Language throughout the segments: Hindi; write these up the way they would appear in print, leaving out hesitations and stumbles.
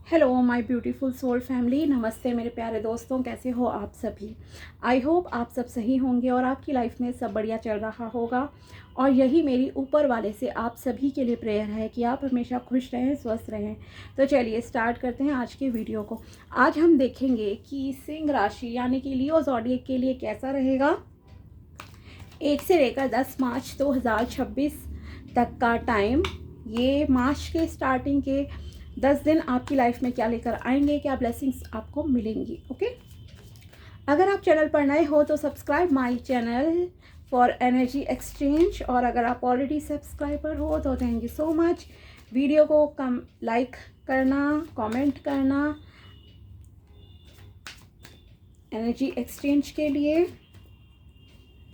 Hello my beautiful soul family, नमस्ते मेरे प्यारे दोस्तों, कैसे हो आप सभी। आई होप आप सब सही होंगे और आपकी लाइफ में सब बढ़िया चल रहा होगा। और यही मेरी ऊपर वाले से आप सभी के लिए प्रेयर है कि आप हमेशा खुश रहें, स्वस्थ रहें। तो चलिए स्टार्ट करते हैं आज के वीडियो को। आज हम देखेंगे कि सिंह राशि यानी कि लियो ज़ोडिएक के लिए कैसा रहेगा 1 से लेकर 10 मार्च 2026 तक का टाइम। ये मार्च के स्टार्टिंग के 10 दिन आपकी लाइफ में क्या लेकर आएंगे, क्या ब्लेसिंग्स आपको मिलेंगी। ओके, अगर आप चैनल पर नए हो तो subscribe my channel for energy exchange, और अगर आप ऑलरेडी सब्सक्राइबर हो तो thank you so much. Video को कम लाइक करना, कमेंट करना एनर्जी एक्सचेंज के लिए।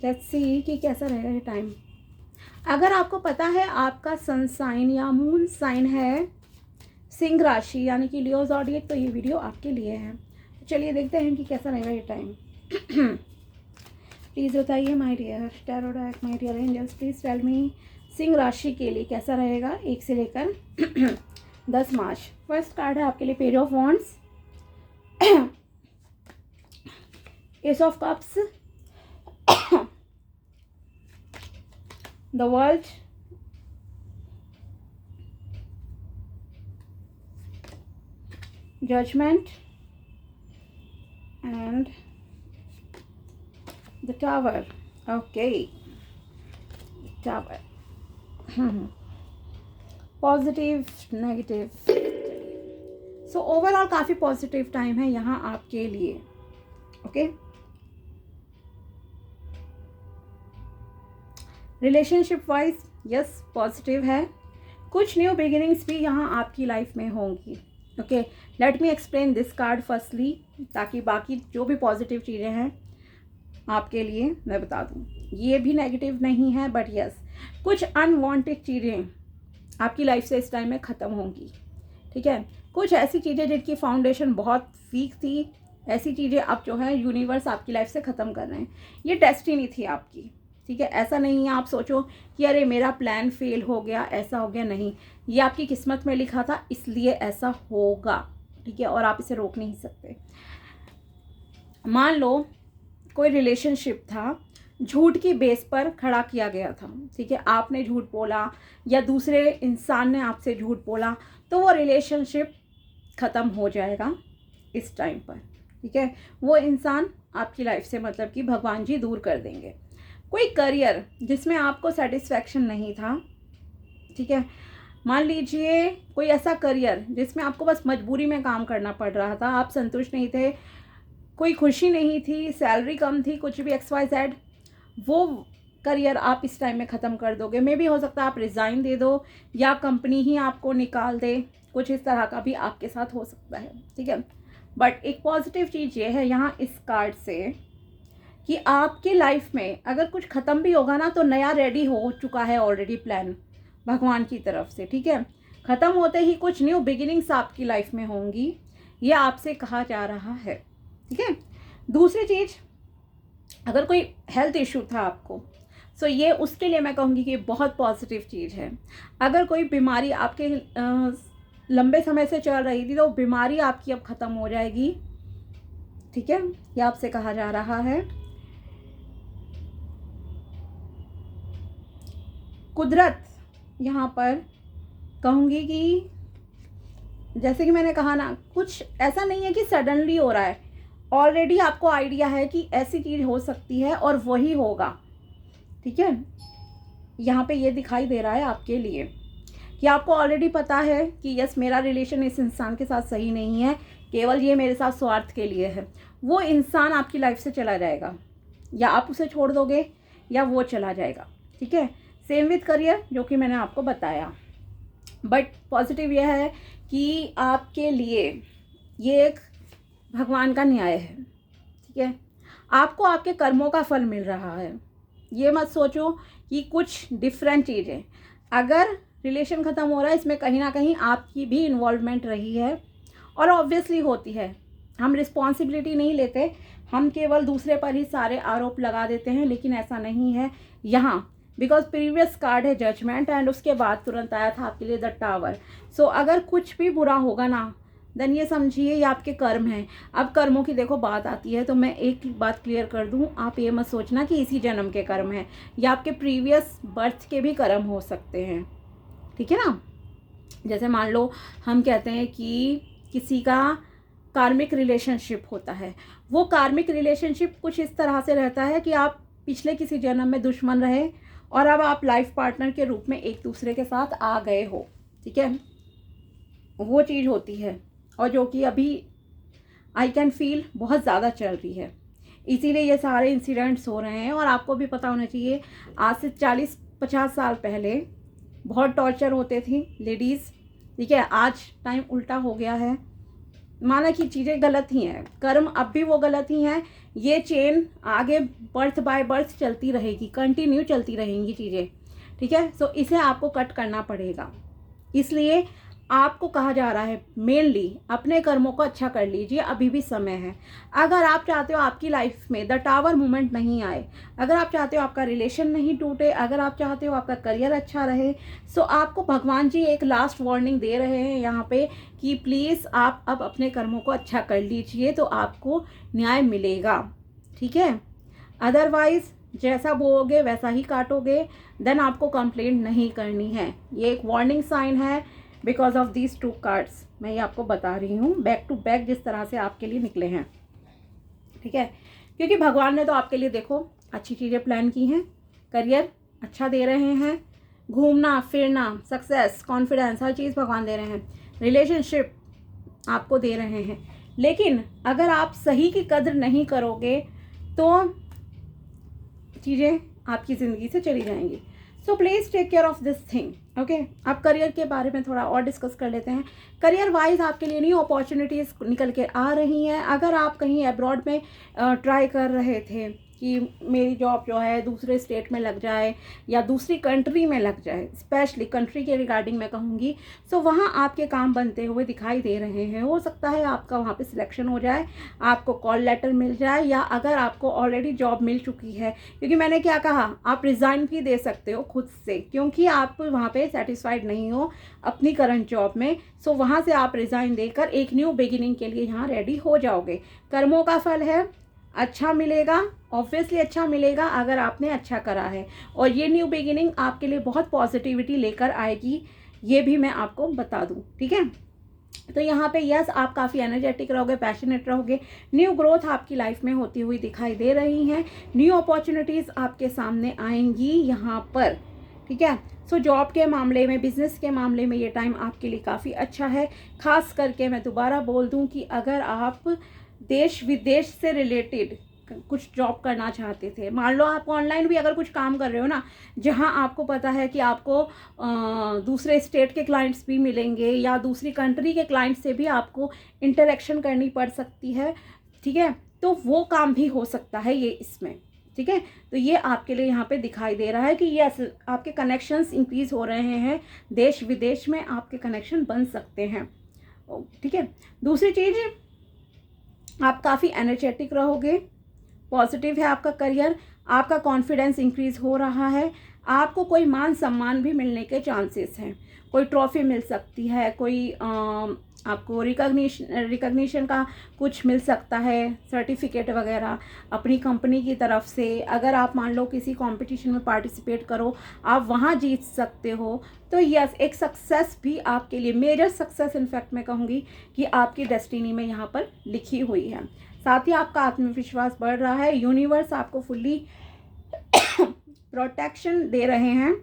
लेट्स सी कि कैसा रहेगा ये टाइम। अगर आपको पता है आपका सन साइन या मून साइन है सिंह राशि यानी कि लियो ज़ोडिएक, तो ये वीडियो आपके लिए है। तो चलिए देखते हैं कि कैसा रहेगा ये टाइम। प्लीज़ बताइए my dear tarot deck, my dear angels, please tell me सिंह राशि के लिए कैसा रहेगा 1 से लेकर 10 मार्च। फर्स्ट कार्ड है आपके लिए page of wands, S of cups, the world, judgment, and the tower. Okay, tower. Positive negative. So overall काफ़ी पॉजिटिव टाइम है यहाँ आपके लिए। Okay, relationship wise yes positive है। कुछ न्यू बिगिनिंग्स भी यहाँ आपकी लाइफ में होंगी। Okay, let me explain this card firstly, ताकि बाकी जो भी पॉजिटिव चीज़ें हैं आपके लिए मैं बता दूँ। ये भी नेगेटिव नहीं है, बट यस कुछ अनवांटेड चीज़ें आपकी लाइफ से इस टाइम में ख़त्म होंगी। ठीक है, कुछ ऐसी चीज़ें जिनकी फाउंडेशन बहुत वीक थी, ऐसी चीज़ें अब जो है यूनिवर्स आपकी लाइफ से ख़त्म कर रहे हैं। ये डेस्टिनी थी आपकी। ठीक है, ऐसा नहीं है आप सोचो कि अरे मेरा प्लान फेल हो गया, ऐसा हो गया, नहीं, ये आपकी किस्मत में लिखा था, इसलिए ऐसा होगा। ठीक है, और आप इसे रोक नहीं सकते। मान लो कोई रिलेशनशिप था, झूठ की बेस पर खड़ा किया गया था। ठीक है, आपने झूठ बोला या दूसरे इंसान ने आपसे झूठ बोला, तो वो रिलेशनशिप ख़त्म हो जाएगा इस टाइम पर। ठीक है, वो इंसान आपकी लाइफ से मतलब कि भगवान जी दूर कर देंगे। कोई करियर जिसमें आपको सेटिस्फैक्शन नहीं था, ठीक है, मान लीजिए कोई ऐसा करियर जिसमें आपको बस मजबूरी में काम करना पड़ रहा था, आप संतुष्ट नहीं थे, कोई खुशी नहीं थी, सैलरी कम थी, कुछ भी XYZ, वो करियर आप इस टाइम में ख़त्म कर दोगे। मे भी हो सकता है आप रिज़ाइन दे दो या कंपनी ही आपको निकाल दे, कुछ इस तरह का भी आपके साथ हो सकता है। ठीक है, बट एक पॉजिटिव चीज़ ये है यहाँ इस कार्ड से कि आपके लाइफ में अगर कुछ ख़त्म भी होगा ना, तो नया रेडी हो चुका है ऑलरेडी प्लान भगवान की तरफ से। ठीक है, ख़त्म होते ही कुछ न्यू बिगिनिंग्स आपकी लाइफ में होंगी, ये आपसे कहा जा रहा है। ठीक है, दूसरी चीज़, अगर कोई हेल्थ इशू था आपको, सो ये उसके लिए मैं कहूँगी कि बहुत पॉजिटिव चीज़ है। अगर कोई बीमारी आपके लंबे समय से चल रही थी, तो बीमारी आपकी अब ख़त्म हो जाएगी। ठीक है, ये आपसे कहा जा रहा है। कुदरत यहाँ पर कहूँगी कि जैसे कि मैंने कहा ना, कुछ ऐसा नहीं है कि सडनली हो रहा है, ऑलरेडी आपको आइडिया है कि ऐसी चीज़ हो सकती है और वही होगा। ठीक है, यहाँ पे ये दिखाई दे रहा है आपके लिए कि आपको ऑलरेडी पता है कि यस मेरा रिलेशन इस इंसान के साथ सही नहीं है, केवल ये मेरे साथ स्वार्थ के लिए है। वो इंसान आपकी लाइफ से चला जाएगा, या आप उसे छोड़ दोगे या वो चला जाएगा। ठीक है, सेम विथ करियर जो कि मैंने आपको बताया। बट पॉजिटिव यह है कि आपके लिए ये एक भगवान का न्याय है। ठीक है, आपको आपके कर्मों का फल मिल रहा है। ये मत सोचो कि कुछ डिफरेंट चीज़ें, अगर रिलेशन ख़त्म हो रहा है, इसमें कहीं ना कहीं आपकी भी इन्वॉल्वमेंट रही है, और ऑब्वियसली होती है। हम रिस्पॉन्सिबिलिटी नहीं लेते, हम केवल दूसरे पर ही सारे आरोप लगा देते हैं, लेकिन ऐसा नहीं है यहाँ। बिकॉज प्रीवियस कार्ड है जजमेंट, एंड उसके बाद तुरंत आया था आपके लिए द टावर। सो अगर कुछ भी बुरा होगा ना, देन ये समझिए ये आपके कर्म हैं। अब कर्मों की देखो बात आती है तो मैं एक बात क्लियर कर दूं, आप ये मत सोचना कि इसी जन्म के कर्म हैं, या आपके प्रीवियस बर्थ के भी कर्म हो सकते हैं, ठीक है ना। जैसे मान लो हम कहते हैं कि किसी का कार्मिक रिलेशनशिप होता है, वो कार्मिक रिलेशनशिप कुछ इस तरह से रहता है कि आप पिछले किसी जन्म में दुश्मन रहे और अब आप लाइफ पार्टनर के रूप में एक दूसरे के साथ आ गए हो, ठीक है, वो चीज़ होती है, और जो कि अभी आई कैन फील बहुत ज़्यादा चल रही है, इसीलिए ये सारे इंसिडेंट्स हो रहे हैं। और आपको भी पता होना चाहिए आज से 40-50 साल पहले बहुत टॉर्चर होते थी लेडीज़, ठीक है, आज टाइम उल्टा हो गया है। माना कि चीज़ें गलत ही हैं, कर्म अब भी वो गलत ही हैं, ये चेन आगे बर्थ बाय बर्थ चलती रहेगी, कंटिन्यू चलती रहेंगी चीज़ें, ठीक है। सो इसे आपको कट करना पड़ेगा, इसलिए आपको कहा जा रहा है मेनली अपने कर्मों को अच्छा कर लीजिए, अभी भी समय है। अगर आप चाहते हो आपकी लाइफ में द टावर मोमेंट नहीं आए, अगर आप चाहते हो आपका रिलेशन नहीं टूटे, अगर आप चाहते हो आपका करियर अच्छा रहे, सो आपको भगवान जी एक लास्ट वार्निंग दे रहे हैं यहाँ पे कि प्लीज़ आप अब अपने कर्मों को अच्छा कर लीजिए तो आपको न्याय मिलेगा, ठीक है। अदरवाइज जैसा बोओगे वैसा ही काटोगे, देन आपको कंप्लेंट नहीं करनी है। ये एक वार्निंग साइन है बिकॉज ऑफ दीज 2 कार्ड्स, मैं ये आपको बता रही हूँ बैक टू बैक जिस तरह से आपके लिए निकले हैं, ठीक है। क्योंकि भगवान ने तो आपके लिए देखो अच्छी चीज़ें प्लान की हैं, करियर अच्छा दे रहे हैं, घूमना फिरना, सक्सेस, कॉन्फिडेंस, हर चीज़ भगवान दे रहे हैं, रिलेशनशिप आपको दे रहे हैं। लेकिन अगर आप सही की कदर नहीं करोगे तो चीज़ें आपकी ज़िंदगी से चली जाएंगी। So please take care of this thing, okay. अब करियर के बारे में थोड़ा और डिस्कस कर लेते हैं। करियर वाइज आपके लिए न्यू अपॉर्चुनिटीज़ निकल के आ रही हैं। अगर आप कहीं अब्रॉड में ट्राई कर रहे थे कि मेरी जॉब जो है दूसरे स्टेट में लग जाए या दूसरी कंट्री में लग जाए, स्पेशली कंट्री के रिगार्डिंग मैं कहूँगी, सो वहाँ आपके काम बनते हुए दिखाई दे रहे हैं। हो सकता है आपका वहाँ पे सिलेक्शन हो जाए, आपको कॉल लेटर मिल जाए, या अगर आपको ऑलरेडी जॉब मिल चुकी है, क्योंकि मैंने क्या कहा, आप रिज़ाइन भी दे सकते हो खुद से, क्योंकि आप वहाँ पे सेटिस्फाइड नहीं हो अपनी करंट जॉब में, सो वहाँ से आप रिज़ाइन देकर एक न्यू बिगिनिंग के लिए यहाँ रेडी हो जाओगे। कर्मों का फल है, अच्छा मिलेगा, ऑब्वियसली अच्छा मिलेगा अगर आपने अच्छा करा है, और ये न्यू बिगिनिंग आपके लिए बहुत पॉजिटिविटी लेकर आएगी, ये भी मैं आपको बता दूं, ठीक है। तो यहाँ पे यस आप काफ़ी एनर्जेटिक रहोगे, पैशनेट रहोगे, न्यू ग्रोथ आपकी लाइफ में होती हुई दिखाई दे रही हैं, न्यू अपॉर्चुनिटीज़ आपके सामने आएंगी यहाँ पर, ठीक है। सो जॉब के मामले में, बिजनेस के मामले में ये टाइम आपके लिए काफ़ी अच्छा है। खास करके मैं दोबारा बोल दूं कि अगर आप देश विदेश से रिलेटेड कुछ जॉब करना चाहते थे, मान लो आप ऑनलाइन भी अगर कुछ काम कर रहे हो ना, जहां आपको पता है कि आपको दूसरे स्टेट के क्लाइंट्स भी मिलेंगे या दूसरी कंट्री के क्लाइंट से भी आपको इंटरेक्शन करनी पड़ सकती है, ठीक है, तो वो काम भी हो सकता है ये इसमें, ठीक है। तो ये आपके लिए यहाँ पे दिखाई दे रहा है कि यस आपके कनेक्शंस इंक्रीज हो रहे हैं, देश विदेश में आपके कनेक्शन बन सकते हैं, ठीक है। दूसरी चीज़, आप काफ़ी एनर्जेटिक रहोगे, पॉजिटिव है आपका करियर, आपका कॉन्फिडेंस इंक्रीज हो रहा है, आपको कोई मान सम्मान भी मिलने के चांसेस हैं, कोई ट्रॉफी मिल सकती है, कोई आपको रिकग्निशन का कुछ मिल सकता है, सर्टिफिकेट वगैरह अपनी कंपनी की तरफ से। अगर आप मान लो किसी कंपटीशन में पार्टिसिपेट करो, आप वहाँ जीत सकते हो, तो यस एक सक्सेस भी आपके लिए, मेजर सक्सेस इनफैक्ट मैं कहूँगी कि आपकी डेस्टिनी में यहाँ पर लिखी हुई है। साथ ही आपका आत्मविश्वास बढ़ रहा है, यूनिवर्स आपको फुल्ली प्रोटेक्शन दे रहे हैं,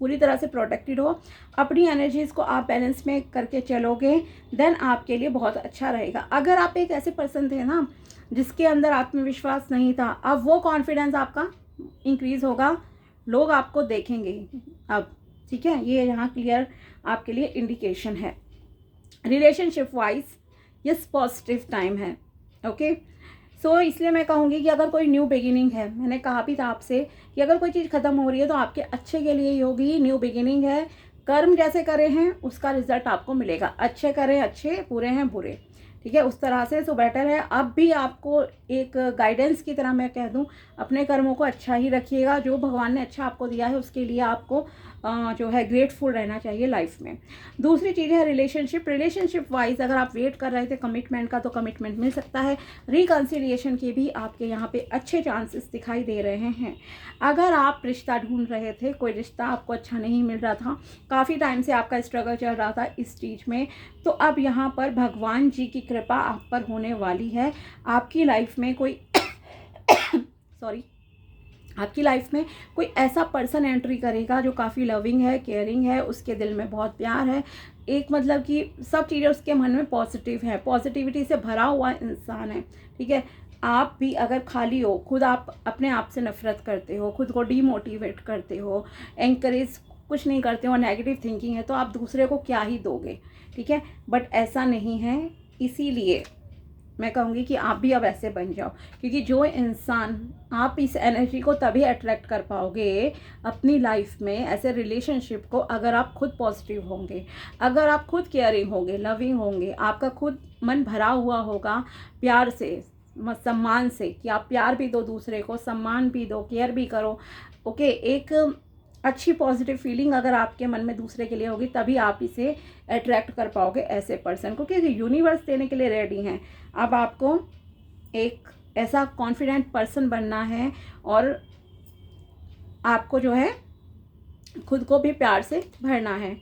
पूरी तरह से प्रोटेक्टेड हो, अपनी एनर्जीज़ को आप बैलेंस में करके चलोगे, देन आपके लिए बहुत अच्छा रहेगा। अगर आप एक ऐसे पर्सन थे ना जिसके अंदर आत्मविश्वास नहीं था, अब वो कॉन्फिडेंस आपका इंक्रीज़ होगा, लोग आपको देखेंगे अब, ठीक है। ये यहाँ क्लियर आपके लिए इंडिकेशन है। Relationship wise yes positive time है, ओके। सो इसलिए मैं कहूँगी कि अगर कोई न्यू बिगिनिंग है, मैंने कहा भी था आपसे कि अगर कोई चीज़ ख़त्म हो रही है तो आपके अच्छे के लिए ही होगी, न्यू बिगिनिंग है, कर्म जैसे करे हैं उसका रिजल्ट आपको मिलेगा, अच्छे करें अच्छे, बुरे हैं बुरे, ठीक है, उस तरह से सो बेटर है। अब भी आपको एक गाइडेंस की तरह मैं कह दूं, अपने कर्मों को अच्छा ही रखिएगा। जो भगवान ने अच्छा आपको दिया है उसके लिए आपको जो है ग्रेटफुल रहना चाहिए लाइफ में। दूसरी चीज़ है रिलेशनशिप वाइज अगर आप वेट कर रहे थे कमिटमेंट का, तो कमिटमेंट मिल सकता है। रिकन्सिलिएशन के भी आपके यहाँ पे अच्छे चांसेस दिखाई दे रहे हैं। अगर आप रिश्ता ढूंढ रहे थे, कोई रिश्ता आपको अच्छा नहीं मिल रहा था, काफ़ी टाइम से आपका स्ट्रगल चल रहा था इस चीज़ में, तो अब यहाँ पर भगवान जी की कृपा आप पर होने वाली है। आपकी लाइफ में कोई सॉरी आपकी लाइफ में कोई ऐसा पर्सन एंट्री करेगा जो काफ़ी लविंग है, केयरिंग है, उसके दिल में बहुत प्यार है, एक मतलब कि सब चीज़ें उसके मन में पॉजिटिव है, पॉजिटिविटी से भरा हुआ इंसान है। ठीक है, आप भी अगर खाली हो, खुद आप अपने आप से नफरत करते हो, खुद को डीमोटिवेट करते हो, एंकरेज कुछ नहीं करते हो, नेगेटिव थिंकिंग है, तो आप दूसरे को क्या ही दोगे। ठीक है, बट ऐसा नहीं है। इसीलिए मैं कहूँगी कि आप भी अब ऐसे बन जाओ, क्योंकि जो इंसान आप इस एनर्जी को तभी अट्रैक्ट कर पाओगे अपनी लाइफ में, ऐसे रिलेशनशिप को, अगर आप खुद पॉजिटिव होंगे, अगर आप खुद केयरिंग होंगे, लविंग होंगे, आपका खुद मन भरा हुआ होगा प्यार से, सम्मान से, कि आप प्यार भी दो दूसरे को, सम्मान भी दो, केयर भी करो। ओके, एक अच्छी पॉजिटिव फीलिंग अगर आपके मन में दूसरे के लिए होगी, तभी आप इसे अट्रैक्ट कर पाओगे ऐसे पर्सन को, क्योंकि यूनिवर्स देने के लिए रेडी हैं। अब आपको एक ऐसा कॉन्फिडेंट पर्सन बनना है और आपको जो है खुद को भी प्यार से भरना है,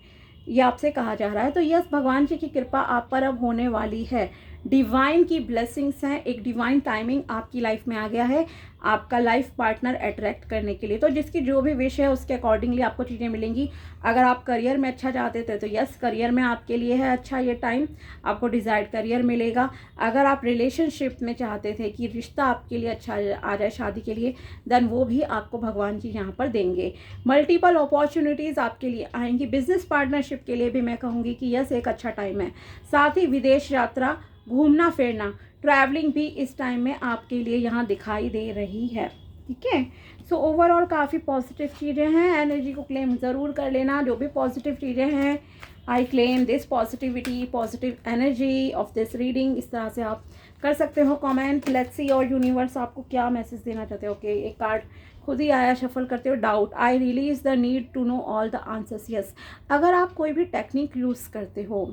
ये आपसे कहा जा रहा है। तो यस, भगवान जी की कृपा आप पर अब होने वाली है, डिवाइन की ब्लेसिंग्स हैं, एक डिवाइन टाइमिंग आपकी लाइफ में आ गया है आपका लाइफ पार्टनर अट्रैक्ट करने के लिए। तो जिसकी जो भी विश है उसके अकॉर्डिंगली आपको चीज़ें मिलेंगी। अगर आप करियर में अच्छा चाहते थे तो यस, करियर में आपके लिए है अच्छा ये टाइम, आपको डिज़ायर्ड करियर मिलेगा। अगर आप रिलेशनशिप में चाहते थे कि रिश्ता आपके लिए अच्छा आ जाए शादी के लिए, देन वो भी आपको भगवान जी यहाँ पर देंगे। मल्टीपल अपॉर्चुनिटीज़ आपके लिए आएंगी। बिजनेस पार्टनरशिप के लिए भी मैं कहूँगी कि यस, एक अच्छा टाइम है। साथ ही विदेश यात्रा, घूमना फिरना, ट्रैवलिंग भी इस टाइम में आपके लिए यहाँ दिखाई दे रही है। ठीक है, सो ओवरऑल काफ़ी पॉजिटिव चीज़ें हैं। एनर्जी को क्लेम ज़रूर कर लेना, जो भी पॉजिटिव चीज़ें हैं। I claim this positivity, positive energy of this reading. इस तरह से आप कर सकते हो कमेंट। लेट्स सी और यूनिवर्स आपको क्या मैसेज देना चाहते हो। ओके, एक कार्ड खुद ही आया, शफल करते हो। Doubt, I release the need to know all the answers. Yes, अगर आप कोई भी टेक्निक यूज़ करते हो,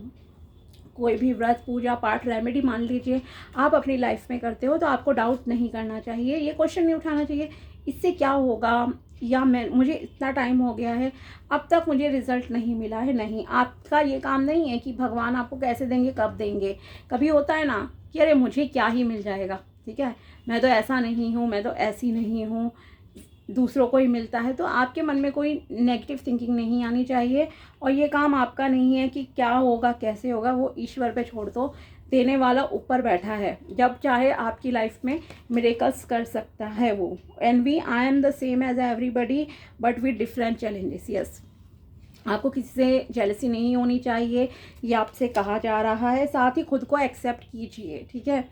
कोई भी व्रत, पूजा पाठ, रेमेडी मान लीजिए आप अपनी लाइफ में करते हो, तो आपको डाउट नहीं करना चाहिए, ये क्वेश्चन नहीं उठाना चाहिए इससे क्या होगा, या मुझे इतना टाइम हो गया है अब तक मुझे रिजल्ट नहीं मिला है। नहीं, आपका ये काम नहीं है कि भगवान आपको कैसे देंगे, कब देंगे। कभी होता है ना कि अरे मुझे क्या ही मिल जाएगा, ठीक है, मैं तो ऐसा नहीं हूँ, मैं तो ऐसी नहीं हूँ, दूसरों को ही मिलता है। तो आपके मन में कोई नेगेटिव थिंकिंग नहीं आनी चाहिए। और ये काम आपका नहीं है कि क्या होगा कैसे होगा, वो ईश्वर पे छोड़ दो, देने वाला ऊपर बैठा है, जब चाहे आपकी लाइफ में मिरेकल्स कर सकता है वो। And I am the same as everybody but with different challenges. Yes, आपको किसी से जेलसी नहीं होनी चाहिए, ये आपसे कहा जा रहा है। साथ ही खुद को एक्सेप्ट कीजिए। ठीक है,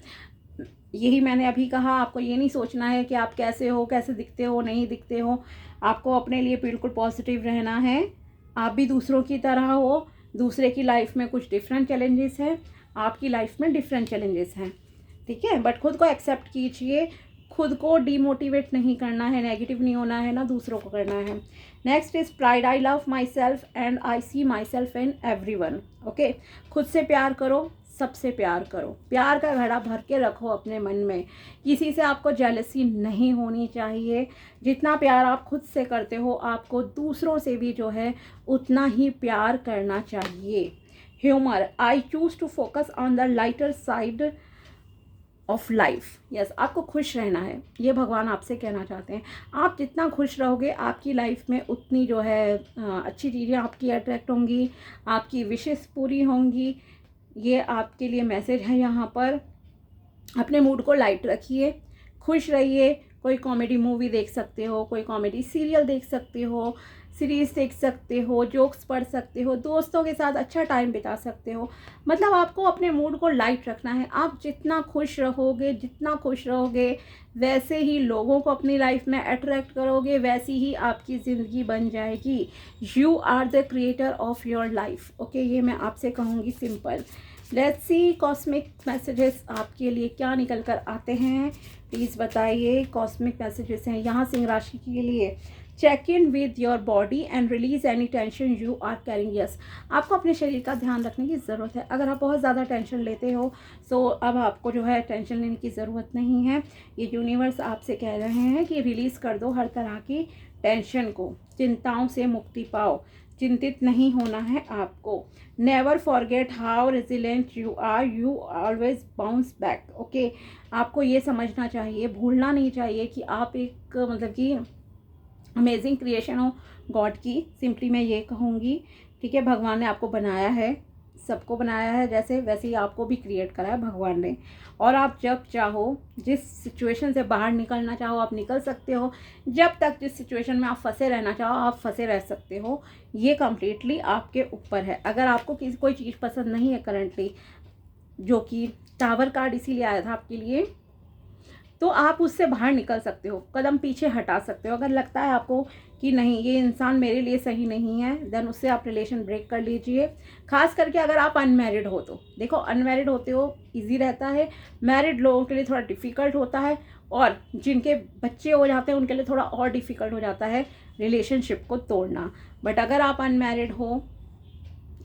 यही मैंने अभी कहा, आपको ये नहीं सोचना है कि आप कैसे हो, कैसे दिखते हो, नहीं दिखते हो। आपको अपने लिए बिल्कुल पॉजिटिव रहना है। आप भी दूसरों की तरह हो, दूसरे की लाइफ में कुछ डिफरेंट चैलेंजेस हैं, आपकी लाइफ में डिफरेंट चैलेंजेस हैं। ठीक है, बट खुद को एक्सेप्ट कीजिए, खुद को डीमोटिवेट नहीं करना है, नेगेटिव नहीं होना है, ना दूसरों को करना है। Next is pride, I love myself and I see myself in everyone. Okay, खुद से प्यार करो, सबसे प्यार करो, प्यार का घड़ा भर के रखो अपने मन में। किसी से आपको जेलसी नहीं होनी चाहिए। जितना प्यार आप खुद से करते हो, आपको दूसरों से भी जो है उतना ही प्यार करना चाहिए। Humour, I choose to focus on the lighter side of life. Yes, आपको खुश रहना है, ये भगवान आपसे कहना चाहते हैं। आप जितना खुश रहोगे आपकी लाइफ में उतनी जो है अच्छी चीज़ें आपकी अट्रैक्ट होंगी, आपकी विशेस पूरी होंगी। ये आपके लिए मैसेज है यहाँ पर। अपने मूड को लाइट रखिए, खुश रहिए। कोई कॉमेडी मूवी देख सकते हो, कोई कॉमेडी सीरियल देख सकते हो, सीरीज़ देख सकते हो, जोक्स पढ़ सकते हो, दोस्तों के साथ अच्छा टाइम बिता सकते हो। मतलब आपको अपने मूड को लाइट रखना है। आप जितना खुश रहोगे वैसे ही लोगों को अपनी लाइफ में अट्रैक्ट करोगे, वैसी ही आपकी ज़िंदगी बन जाएगी। You are the creator of your life. Okay, ये मैं आपसे कहूँगी simple. Let's see cosmic messages आपके लिए क्या निकल कर आते हैं, प्लीज़ बताइए। कॉस्मिक मैसेजेस हैं यहाँ सिंह राशि के लिए। Check in with your body and release any tension you are carrying. Yes, आपको अपने शरीर का ध्यान रखने की ज़रूरत है। अगर आप बहुत ज़्यादा टेंशन लेते हो तो अब आपको जो है टेंशन लेने की ज़रूरत नहीं है। ये यूनिवर्स आपसे कह रहे हैं कि रिलीज़ कर दो हर तरह की टेंशन को, चिंताओं से मुक्ति पाओ। चिंतित नहीं होना है आपको। Never forget how resilient you are, you always bounce back. Okay, आपको ये समझना चाहिए, भूलना नहीं चाहिए कि आप एक मतलब कि अमेजिंग क्रिएशन हो गॉड की। सिंपली मैं ये कहूँगी, ठीक है, भगवान ने आपको बनाया है, सबको बनाया है जैसे, वैसे ही आपको भी क्रिएट करा है भगवान ने। और आप जब चाहो, जिस सिचुएशन से बाहर निकलना चाहो आप निकल सकते हो। जब तक जिस सिचुएशन में आप फंसे रहना चाहो आप फंसे रह सकते हो। ये कम्प्लीटली आपके ऊपर है। अगर आपको किसी कोई चीज़ पसंद नहीं है करंटली, जो कि टावर कार्ड इसीलिए आया था आपके लिए, तो आप उससे बाहर निकल सकते हो, कदम पीछे हटा सकते हो। अगर लगता है आपको कि नहीं ये इंसान मेरे लिए सही नहीं है, देन उससे आप रिलेशन ब्रेक कर लीजिए। खास करके अगर आप अनमैरिड हो तो देखो, अनमैरिड होते हो इजी रहता है, मैरिड लोगों के लिए थोड़ा डिफ़िकल्ट होता है, और जिनके बच्चे हो जाते हैं उनके लिए थोड़ा और डिफ़िकल्ट हो जाता है रिलेशनशिप को तोड़ना। बट अगर आप अनमैरिड हो,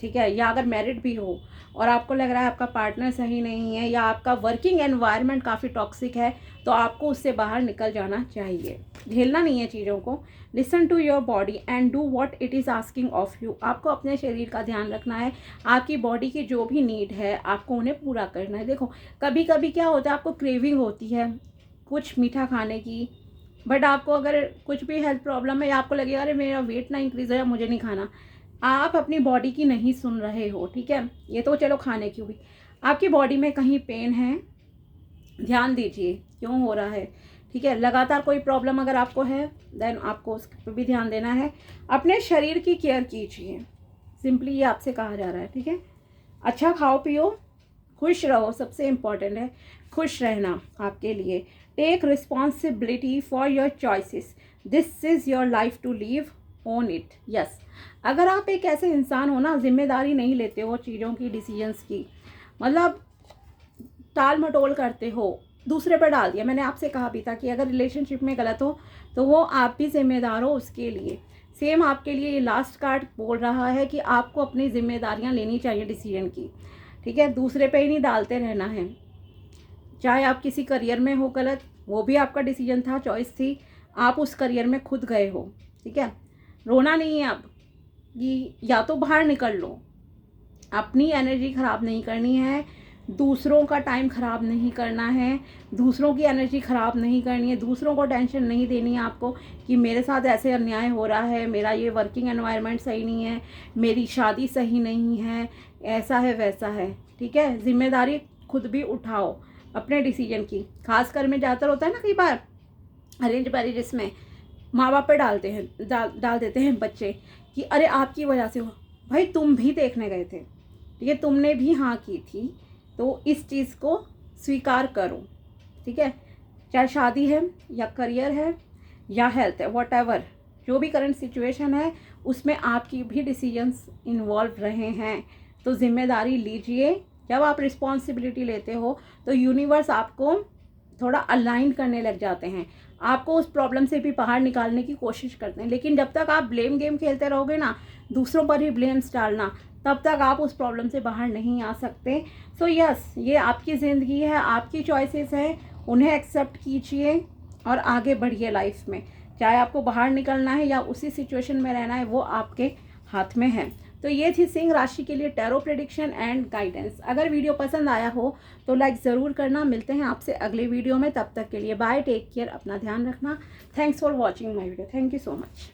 ठीक है, या अगर मैरिड भी हो और आपको लग रहा है आपका पार्टनर सही नहीं है या आपका वर्किंग एनवायरनमेंट काफ़ी टॉक्सिक है, तो आपको उससे बाहर निकल जाना चाहिए। झेलना नहीं है चीज़ों को। Listen to your body and do what it is asking of you. आपको अपने शरीर का ध्यान रखना है। आपकी बॉडी की जो भी नीड है आपको उन्हें पूरा करना है। देखो, कभी कभी क्या होता है, आपको क्रेविंग होती है कुछ मीठा खाने की, बट आपको अगर कुछ भी हेल्थ प्रॉब्लम है या आपको लगेगा अरे मेरा वेट ना इंक्रीज़ है, मुझे नहीं खाना, आप अपनी बॉडी की नहीं सुन रहे हो, ठीक है। ये तो चलो खाने की हुई, आपकी बॉडी में कहीं पेन है, ध्यान दीजिए क्यों हो रहा है, ठीक है। लगातार कोई प्रॉब्लम अगर आपको है, देन आपको उस पर भी ध्यान देना है। अपने शरीर की केयर कीजिए, सिंपली ये आपसे कहा जा रहा है, ठीक है। अच्छा खाओ पियो, खुश रहो, सबसे इम्पॉर्टेंट है खुश रहना आपके लिए। Take responsibility for your choices, this is your life to live, own it. Yes, अगर आप एक ऐसे इंसान हो ना, जिम्मेदारी नहीं लेते हो चीज़ों की, डिसीजंस की, मतलब टाल मटोल करते हो, दूसरे पर डाल दिया। मैंने आपसे कहा भी था कि अगर रिलेशनशिप में गलत हो तो वो आप भी जिम्मेदार हो उसके लिए। सेम आपके लिए ये लास्ट कार्ड बोल रहा है कि आपको अपनी जिम्मेदारियां लेनी चाहिए डिसीजन की, ठीक है। दूसरे पे ही नहीं डालते रहना है। चाहे आप किसी करियर में हो गलत, वो भी आपका डिसीजन था, चॉइस थी, आप उस करियर में खुद गए हो, ठीक है। रोना नहीं है अब कि या तो बाहर निकल लो, अपनी एनर्जी ख़राब नहीं करनी है, दूसरों का टाइम ख़राब नहीं करना है, दूसरों की एनर्जी ख़राब नहीं करनी है, दूसरों को टेंशन नहीं देनी है आपको कि मेरे साथ ऐसे अन्याय हो रहा है, मेरा ये वर्किंग एनवायरनमेंट सही नहीं है, मेरी शादी सही नहीं है, ऐसा है वैसा है, ठीक है। जिम्मेदारी खुद भी उठाओ अपने डिसीजन की। खासकर में ज़्यादातर होता है ना कई बार अरेंज मैरिजेस में माँ बाप पे डालते हैं, डाल देते हैं बच्चे कि अरे आपकी वजह से हो। भाई तुम भी देखने गए थे, ठीक है, तुमने भी हाँ की थी, तो इस चीज़ को स्वीकार करो, ठीक है। चाहे शादी है या करियर है या हेल्थ है, व्हाटएवर जो भी करंट सिचुएशन है उसमें आपकी भी डिसीजंस इन्वॉल्व रहे हैं, तो जिम्मेदारी लीजिए। जब आप रिस्पॉन्सिबिलिटी लेते हो तो यूनिवर्स आपको थोड़ा अलाइन करने लग जाते हैं, आपको उस प्रॉब्लम से भी बाहर निकालने की कोशिश करते हैं। लेकिन जब तक आप ब्लेम गेम खेलते रहोगे ना, दूसरों पर ही ब्लेम्स डालना, तब तक आप उस प्रॉब्लम से बाहर नहीं आ सकते। सो यस, ये आपकी ज़िंदगी है, आपकी चॉइसेस हैं, उन्हें एक्सेप्ट कीजिए और आगे बढ़िए लाइफ में। चाहे आपको बाहर निकलना है या उसी सिचुएशन में रहना है, वो आपके हाथ में है। तो ये थी सिंह राशि के लिए टैरो प्रेडिक्शन एंड गाइडेंस। अगर वीडियो पसंद आया हो तो लाइक ज़रूर करना। मिलते हैं आपसे अगले वीडियो में, तब तक के लिए बाय, टेक केयर, अपना ध्यान रखना। Thanks for watching my video, thank you so much.